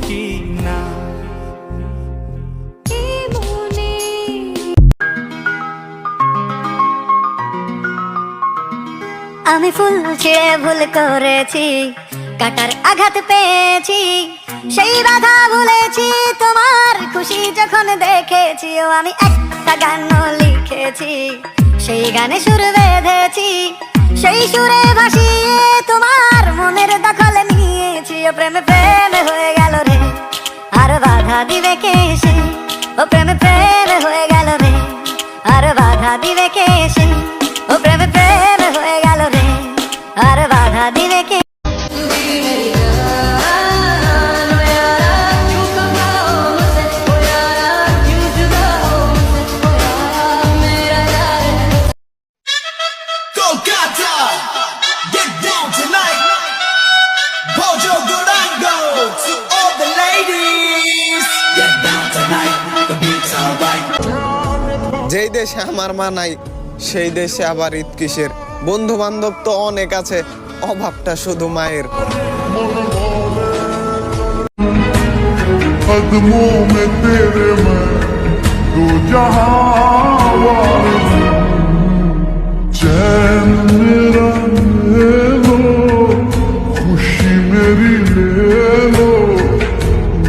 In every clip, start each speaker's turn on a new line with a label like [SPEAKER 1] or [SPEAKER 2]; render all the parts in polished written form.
[SPEAKER 1] কি না।
[SPEAKER 2] আমি ফুল ছিঁড়ে ভুল করেছি, কাটার আঘাত পেয়েছি, সেই বাধা ভুলেছি তোমার খুশি যখন দেখেছি। ও আমি একটা গান লিখেছি, সেই গানে সুর বেঁধেছি, সেই সুরে ভাসিয়ে তোমার মনের দখল নিয়েছি। ও প্রেমে প্রেমে হয়ে গেল রে, আর বাধা দিবে কে সে। ও প্রেমে প্রেমে হয়ে গেল রে, আর বাধা দিবে কে সে। ও প্রেমে প্রেমে হয়ে গেল রে, আর বাধা দিবে কে।
[SPEAKER 3] যেই দেশে আমার মা নাই সেই দেশে আবার ঈদ কিসের। বন্ধু বান্ধব তো অনেক আছে, অভাবটা শুধু মায়ের।
[SPEAKER 4] कदमों में तेरे मैं दो जहां वार हूं, चैन मेरा ले लो, खुशी मेरी ले लो,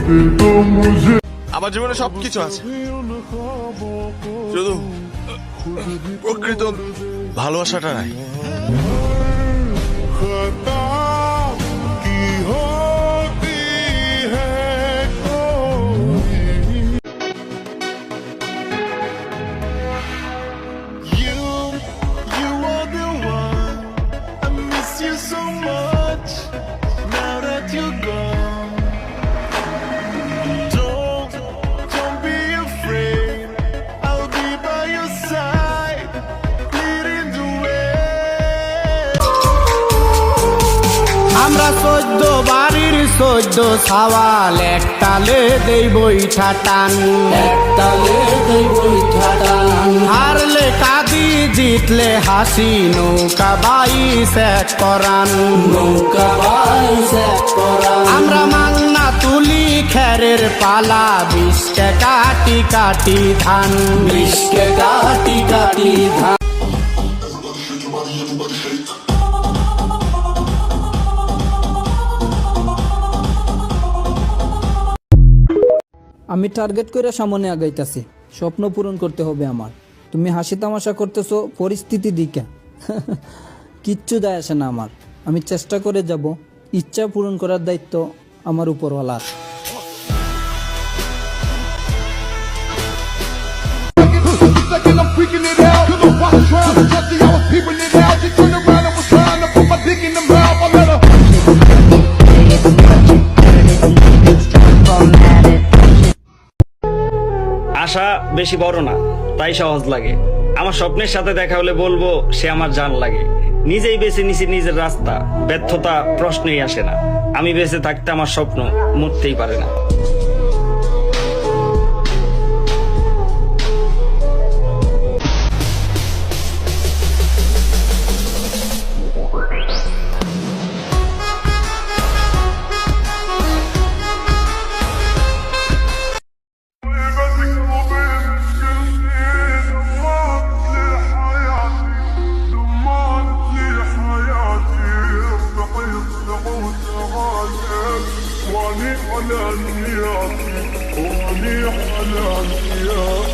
[SPEAKER 4] दे दो मुझे।
[SPEAKER 5] আমার জীবনে সবকিছু আছে, শুধু প্রকৃত ভালোবাসাটা নাই।
[SPEAKER 6] আমরা 14 বাড়ির 14 সওয়াল, একতালে দেই বৈঠা টান, একতালে দেই বৈঠা টান। হারলে কাঁদি জিতলে হাসি, নৌকা বাইশ এক পরাণ, নৌকা বাইশ এক পরাণ। আমরা মাংনা তুলি খেরের পালা, 20 কে কাটি কাটি ধান, 20 কে কাটি কাটি ধান।
[SPEAKER 7] আমি টার্গেট করে সামনে আগাইতাছি, স্বপ্ন পূরণ করতে হবে আমার। তুমি হাসি তামাশা করতেছো পরিস্থিতি দিকে, কিচ্ছু যায় আসে না আমার। আমি চেষ্টা করে যাব, ইচ্ছা পূরণ করার দায়িত্ব আমার উপরওয়ালার।
[SPEAKER 8] আশা বেশি বড় না, তাই সহজ লাগে। আমার স্বপ্নের সাথে দেখা হলে বলবো সে আমার জান লাগে। নিজেই বেছে নিছি নিজের রাস্তা, ব্যর্থতা প্রশ্নেই আসে না। আমি বেঁচে থাকতে আমার স্বপ্ন মরতেই পারে না।
[SPEAKER 4] على النيات واني على النيات